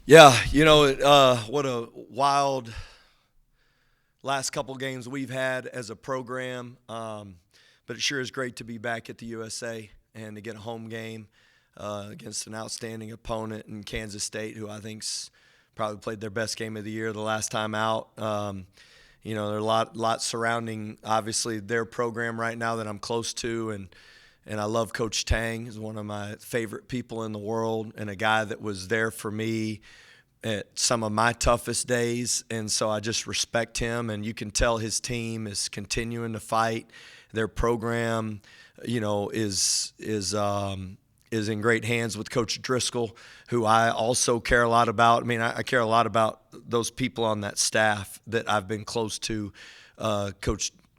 Yeah, what a wild last couple games we've had as a program. But it sure is great to be back at the USA and to get a home game against an outstanding opponent in Kansas State, who I think's probably played their best game of the year the last time out. There's a lot surrounding obviously their program right now that I'm close to, and I love Coach Tang. He's one of my favorite people in the world and a guy that was there for me at some of my toughest days. And so I just respect him, and you can tell his team is continuing to fight. Their program, is in great hands with Coach Driscoll, who I also care a lot about. I mean, I care a lot about those people on that staff that I've been close to,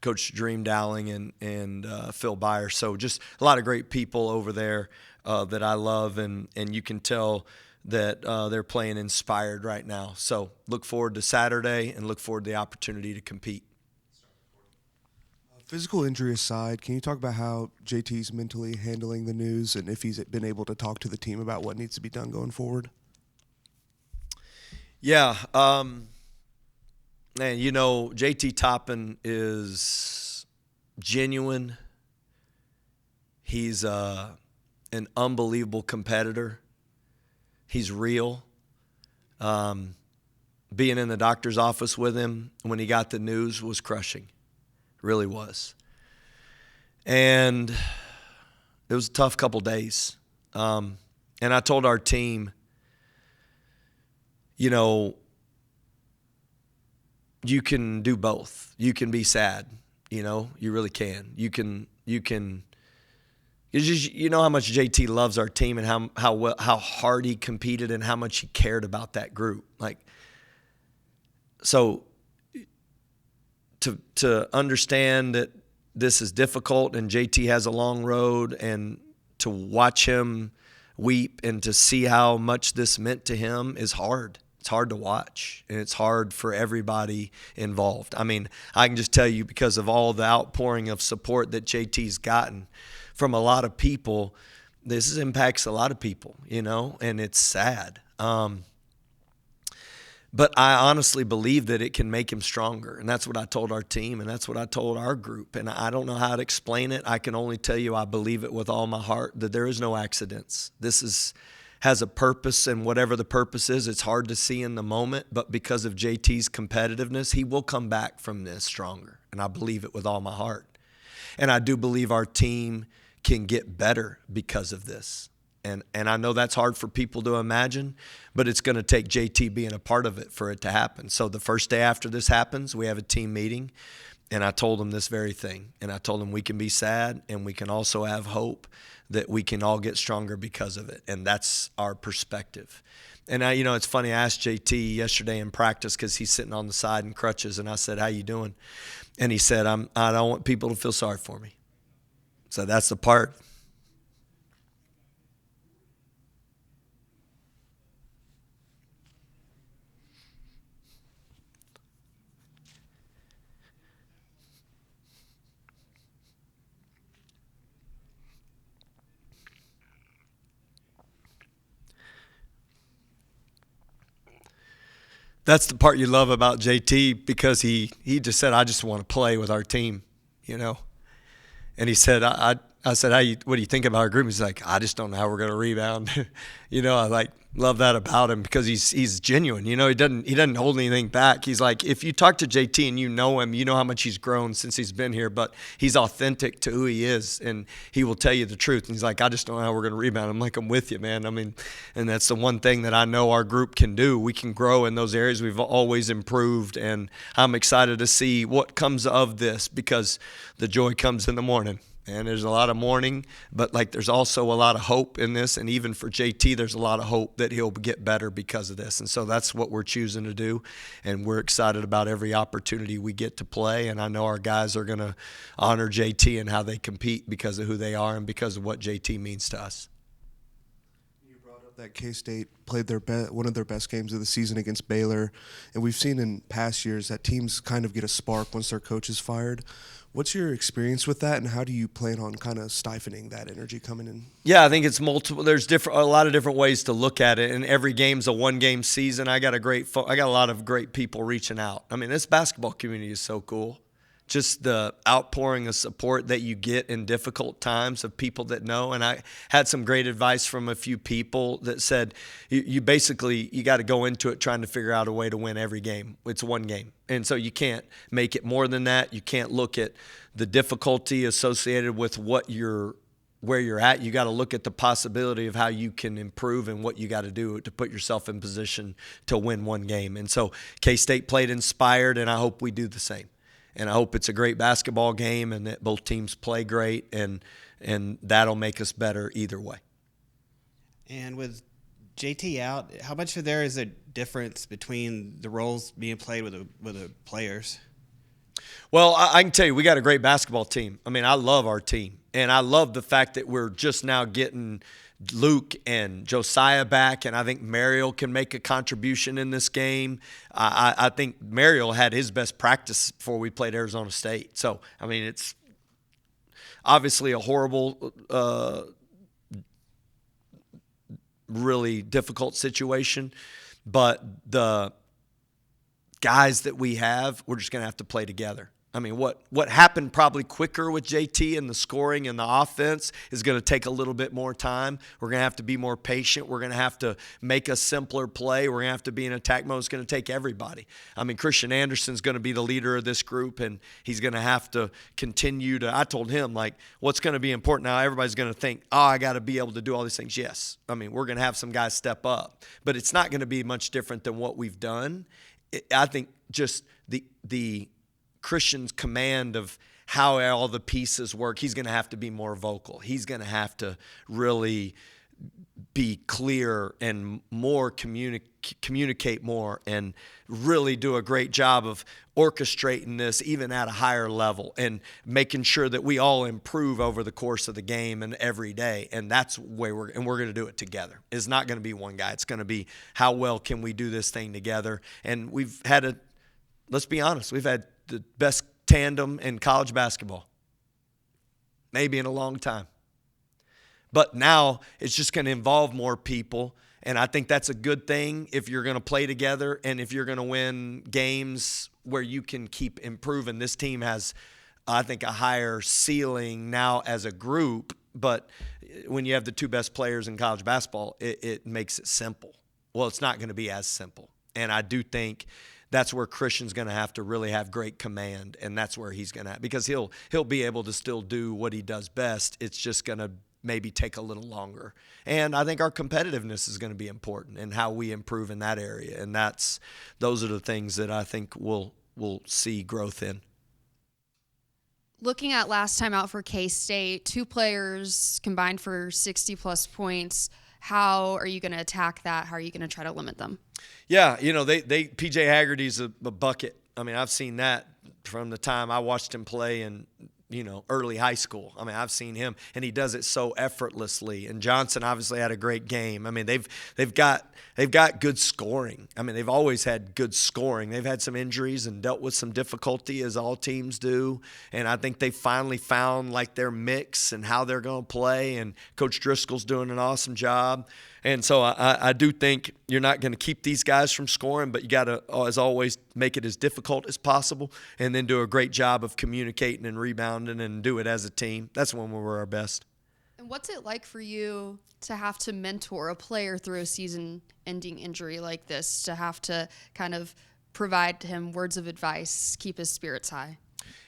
Coach Dream Dowling and Phil Byer. So just a lot of great people over there that I love, and you can tell that they're playing inspired right now. So look forward to Saturday and look forward to the opportunity to compete. Physical injury aside, can you talk about how JT's mentally handling the news and if he's been able to talk to the team about what needs to be done going forward? Yeah, and JT Toppin is genuine. He's an unbelievable competitor. He's real. Being in the doctor's office with him when he got the news was crushing. Really was. And it was a tough couple days. And I told our team, you can do both. You can be sad, you really can. You can it's just, how much JT loves our team and how hard he competed and how much he cared about that group. So to understand that this is difficult and JT has a long road, and to watch him weep and to see how much this meant to him is hard. It's hard to watch, and it's hard for everybody involved. I mean, I can just tell you, because of all the outpouring of support that JT's gotten from a lot of people, this impacts a lot of people, and it's sad. But I honestly believe that it can make him stronger. And that's what I told our team, and that's what I told our group. And I don't know how to explain it. I can only tell you I believe it with all my heart, that there is no accidents. This has a purpose, and whatever the purpose is, it's hard to see in the moment. But because of JT's competitiveness, he will come back from this stronger. And I believe it with all my heart. And I do believe our team can get better because of this. And I know that's hard for people to imagine, but it's going to take JT being a part of it for it to happen. So the first day after this happens, we have a team meeting, and I told them this very thing. And I told them we can be sad, and we can also have hope that we can all get stronger because of it. And that's our perspective. And it's funny, I asked JT yesterday in practice, because he's sitting on the side in crutches, and I said, "How you doing?" And he said, I don't want people to feel sorry for me. So that's the part. That's the part you love about JT, because he just said, "I just want to play with our team," you know. And he said, I said, what do you think about our group? He's like, "I just don't know how we're going to rebound." I love that about him, because he's genuine. He doesn't hold anything back. He's like, if you talk to JT and you know him, you know how much he's grown since he's been here, but he's authentic to who he is, and he will tell you the truth. And he's like, "I just don't know how we're going to rebound." I'm like, "I'm with you, man." I mean, and that's the one thing that I know our group can do. We can grow in those areas. We've always improved, and I'm excited to see what comes of this, because the joy comes in the morning. And there's a lot of mourning, but there's also a lot of hope in this. And even for JT, there's a lot of hope that he'll get better because of this. And so that's what we're choosing to do. And we're excited about every opportunity we get to play. And I know our guys are going to honor JT and how they compete because of who they are and because of what JT means to us. You brought up up that K-State played one of their best games of the season against Baylor, and we've seen in past years that teams kind of get a spark once their coach is fired. What's your experience with that, and how do you plan on kind of stifling that energy coming in? Yeah, I think it's multiple. There's a lot of different ways to look at it, and every game's a one-game season. I got a lot of great people reaching out. I mean, this basketball community is so cool. Just the outpouring of support that you get in difficult times of people that know. And I had some great advice from a few people that said, you got to go into it trying to figure out a way to win every game. It's one game. And so you can't make it more than that. You can't look at the difficulty associated with where you're at. You got to look at the possibility of how you can improve and what you got to do to put yourself in position to win one game. And so K-State played inspired, and I hope we do the same. And I hope it's a great basketball game and that both teams play great, and that'll make us better either way. And with JT out, how much of there is a difference between the roles being played with the players? Well, I can tell you, we got a great basketball team. I mean, I love our team, and I love the fact that we're just now getting Luke and Josiah back, and I think Mariel can make a contribution in this game. I think Mariel had his best practice before we played Arizona State. So, I mean, it's obviously a horrible, really difficult situation, but the guys that we have, we're just going to have to play together. I mean, what happened probably quicker with JT and the scoring and the offense is going to take a little bit more time. We're going to have to be more patient. We're going to have to make a simpler play. We're going to have to be in attack mode. It's going to take everybody. I mean, Christian Anderson's going to be the leader of this group, and he's going to have to continue to – I told him, like, what's going to be important now, everybody's going to think, I got to be able to do all these things. Yes. I mean, we're going to have some guys step up, but it's not going to be much different than what we've done. I think just the Christian's command of how all the pieces work, he's going to have to be more vocal. He's going to have to really be clear and more communicate more and really do a great job of orchestrating this even at a higher level and making sure that we all improve over the course of the game and every day. And that's where we're going to do it together. It's not going to be one guy. It's going to be how well can we do this thing together. And let's be honest, we've had the best tandem in college basketball, maybe in a long time. But now it's just going to involve more people, and I think that's a good thing if you're going to play together and if you're going to win games where you can keep improving. This team has, I think, a higher ceiling now as a group, but when you have the two best players in college basketball, it makes it simple. Well, it's not going to be as simple, and I do think that's where Christian's going to have to really have great command, and that's where he's going to – because he'll be able to still do what he does best. It's just going to maybe take a little longer. And I think our competitiveness is going to be important and how we improve in that area, and those are the things that I think we'll see growth in. Looking at last time out for K-State, 2 players combined for 60-plus points. How are you going to attack that? How are you going to try to limit them? Yeah, PJ Haggerty's a bucket. I mean, I've seen that from the time I watched him play in, early high school. I mean, I've seen him, and he does it so effortlessly. And Johnson obviously had a great game. I mean, they've got good scoring. I mean, they've always had good scoring. They've had some injuries and dealt with some difficulty, as all teams do. And I think they finally found like their mix and how they're going to play. And Coach Driscoll's doing an awesome job. And so I do think you're not going to keep these guys from scoring, but you got to, as always, make it as difficult as possible and then do a great job of communicating and rebounding and do it as a team. That's when we're our best. And what's it like for you to have to mentor a player through a season-ending injury like this, to have to kind of provide him words of advice, keep his spirits high?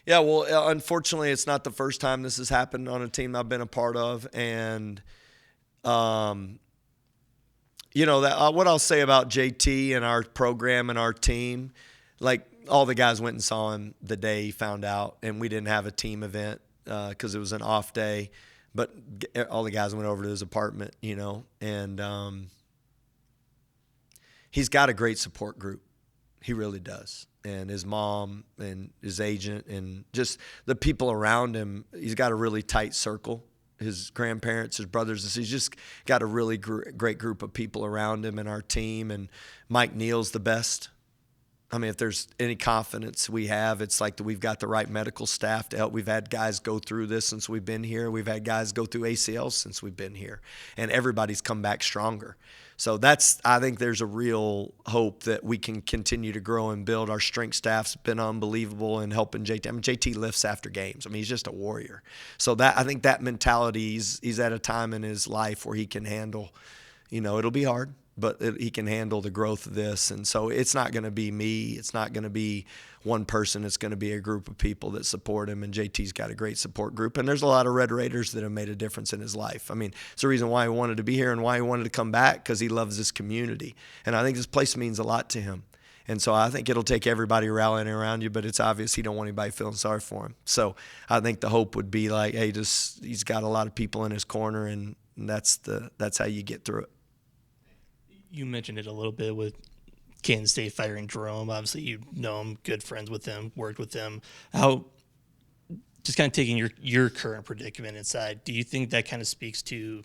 Yeah, well, unfortunately, it's not the first time this has happened on a team I've been a part of. And what I'll say about JT and our program and our team, like all the guys went and saw him the day he found out, and we didn't have a team event because it was an off day. But all the guys went over to his apartment, and he's got a great support group. He really does. And his mom and his agent and just the people around him, he's got a really tight circle. his grandparents, his brothers. He's just got a really great group of people around him and our team. And Mike Neal's the best. I mean, if there's any confidence we have, it's like that we've got the right medical staff to help. We've had guys go through this since we've been here. We've had guys go through ACLs since we've been here. And everybody's come back stronger. So I think there's a real hope that we can continue to grow and build. Our strength staff's been unbelievable in helping JT. I mean, JT lifts after games. I mean, he's just a warrior. So I think that mentality, he's at a time in his life where he can handle, it'll be hard, but he can handle the growth of this. And so it's not going to be me. It's not going to be one person. It's going to be a group of people that support him, and JT's got a great support group. And there's a lot of Red Raiders that have made a difference in his life. I mean, it's the reason why he wanted to be here and why he wanted to come back, because he loves this community. And I think this place means a lot to him. And so I think it'll take everybody rallying around you, but it's obvious he don't want anybody feeling sorry for him. So I think the hope would be like, hey, he's got a lot of people in his corner, and that's how you get through it. You mentioned it a little bit with Kansas State firing Jerome. Obviously, you know him, good friends with him, worked with him. How, just kind of taking your current predicament inside, do you think that kind of speaks to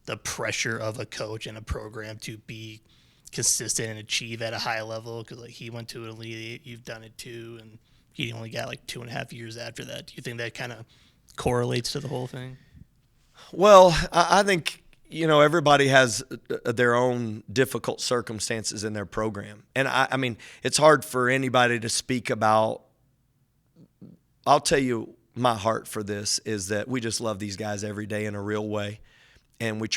the pressure of a coach and a program to be consistent and achieve at a high level? Because he went to an Elite Eight, you've done it too, and he only got 2.5 years after that. Do you think that kind of correlates to the whole thing? Well, I think everybody has their own difficult circumstances in their program. And I mean, it's hard for anybody to speak about. I'll tell you, my heart for this is that we just love these guys every day in a real way. And we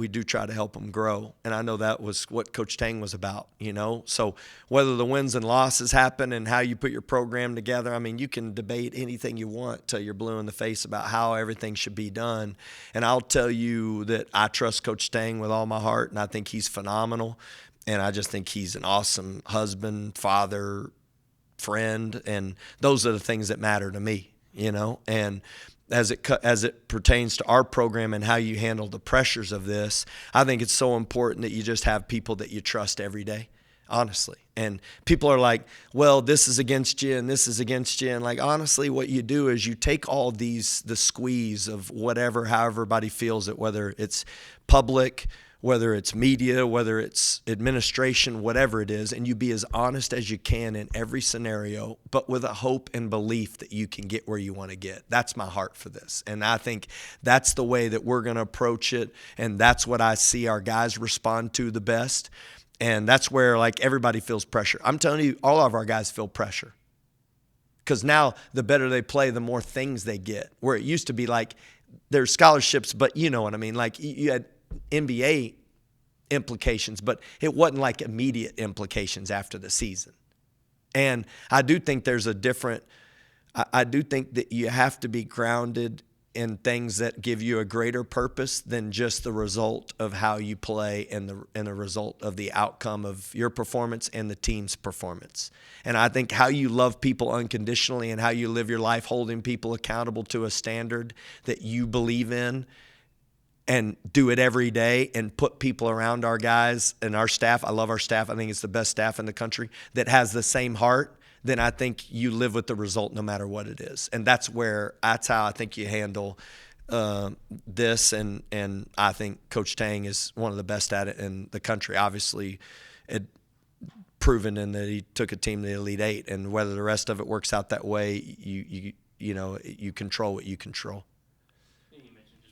do try to help them grow. And I know that was what Coach Tang was about, So whether the wins and losses happen and how you put your program together, I mean, you can debate anything you want till you're blue in the face about how everything should be done. And I'll tell you that I trust Coach Tang with all my heart, and I think he's phenomenal. And I just think he's an awesome husband, father, friend, and those are the things that matter to me, And as it pertains to our program and how you handle the pressures of this, I think it's so important that you just have people that you trust every day, honestly. And people are like, well, this is against you and this is against you. And honestly, what you do is you take all the squeeze of however everybody feels it, whether it's public, whether it's media, whether it's administration, whatever it is, and you be as honest as you can in every scenario, but with a hope and belief that you can get where you want to get. That's my heart for this. And I think that's the way that we're going to approach it, and that's what I see our guys respond to the best. And that's where everybody feels pressure. I'm telling you, all of our guys feel pressure. Because now the better they play, the more things they get. Where it used to be there's scholarships, but you know what I mean? You had NBA implications, but it wasn't immediate implications after the season. And I do think I do think that you have to be grounded in things that give you a greater purpose than just the result of how you play and the result of the outcome of your performance and the team's performance. And I think how you love people unconditionally and how you live your life holding people accountable to a standard that you believe in and do it every day and put people around our guys and our staff. I love our staff. I think it's the best staff in the country that has the same heart. Then I think you live with the result no matter what it is. And that's how I think you handle this. And I think Coach Tang is one of the best at it in the country. Obviously, it proven in that he took a team to the Elite Eight. And whether the rest of it works out that way, you control what you control.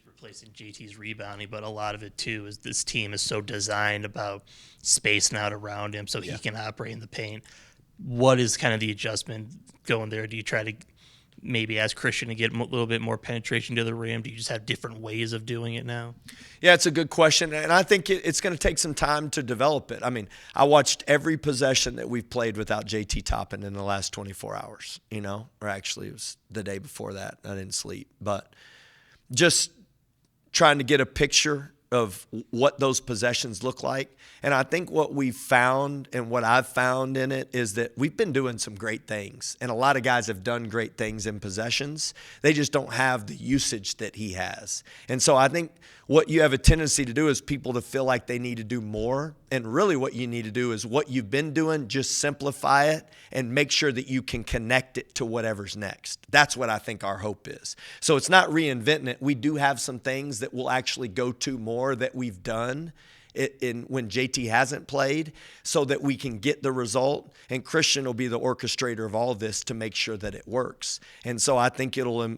Replacing JT's rebounding, but a lot of it too is this team is so designed about spacing out around him so he can operate in the paint. What is kind of the adjustment going there? Do you try to maybe ask Christian to get a little bit more penetration to the rim? Do you just have different ways of doing it now? Yeah, it's a good question, and I think it's going to take some time to develop it. I mean, I watched every possession that we've played without JT Toppin in the last 24 hours, or actually it was the day before that. I didn't sleep, but just trying to get a picture of what those possessions look like. And I think what we've found and what I've found in it is that we've been doing some great things. And a lot of guys have done great things in possessions. They just don't have the usage that he has. And so I think what you have a tendency to do is people to feel like they need to do more. And really what you need to do is what you've been doing, just simplify it and make sure that you can connect it to whatever's next. That's what I think our hope is. So it's not reinventing it. We do have some things that we'll actually go to more that we've done when JT hasn't played so that we can get the result. And Christian will be the orchestrator of all of this to make sure that it works. And so I think you'll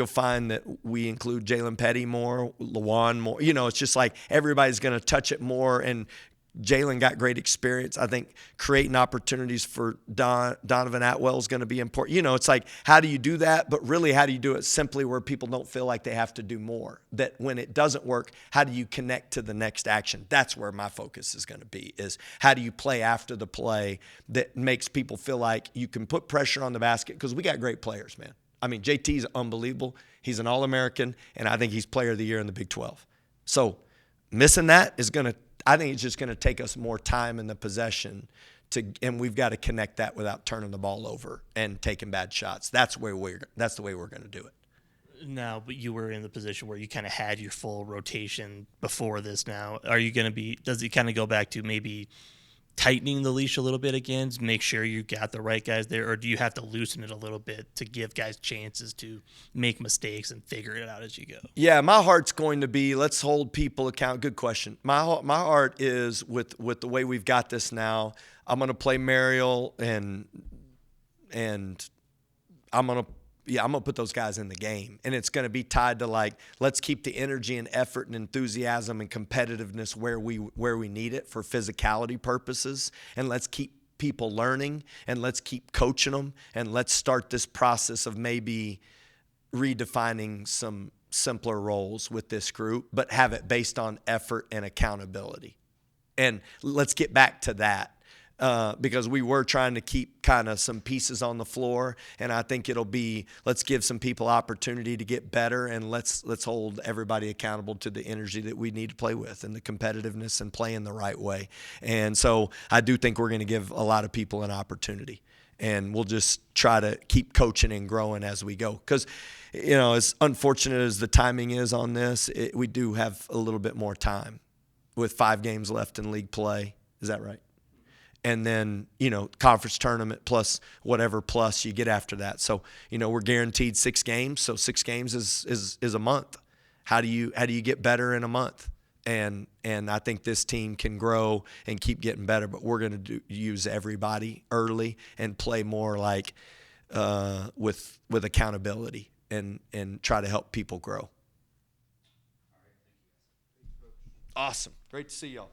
find that we include Jalen Petty more, Lawan more. It's just like everybody's going to touch it more. And Jalen got great experience. I think creating opportunities for Donovan Atwell is going to be important. It's like, how do you do that? But really, how do you do it simply where people don't feel like they have to do more? That when it doesn't work, how do you connect to the next action? That's where my focus is going to be, is how do you play after the play that makes people feel like you can put pressure on the basket? Because we got great players, man. I mean, JT's unbelievable. He's an All-American, and I think he's Player of the Year in the Big 12. So missing that I think it's just going to take us more time in the possession and we've got to connect that without turning the ball over and taking bad shots. That's the way we're going to do it. Now, but you were in the position where you kind of had your full rotation before this. Now, are you going to be? Does it kind of go back to maybe tightening the leash a little bit again to make sure you got the right guys there, or do you have to loosen it a little bit to give guys chances to make mistakes and figure it out as you go? Yeah, my heart's going to be, let's hold people account. Good question. My heart is with the way we've got this now. I'm going to play Mariel and I'm going to put those guys in the game. And it's going to be tied to let's keep the energy and effort and enthusiasm and competitiveness where we need it for physicality purposes. And let's keep people learning and let's keep coaching them. And let's start this process of maybe redefining some simpler roles with this group, but have it based on effort and accountability. And let's get back to that. Because we were trying to keep kind of some pieces on the floor, and I think it'll be, let's give some people opportunity to get better, and let's hold everybody accountable to the energy that we need to play with and the competitiveness and playing the right way. And so I do think we're going to give a lot of people an opportunity, and we'll just try to keep coaching and growing as we go. Because, as unfortunate as the timing is on this, we do have a little bit more time with 5 games left in league play. Is that right? And then, conference tournament plus whatever plus you get after that. So, we're guaranteed 6 games. So 6 games is a month. How do you get better in a month? And I think this team can grow and keep getting better, but we're going to use everybody early and play more like with accountability and try to help people grow. Awesome. Great to see y'all.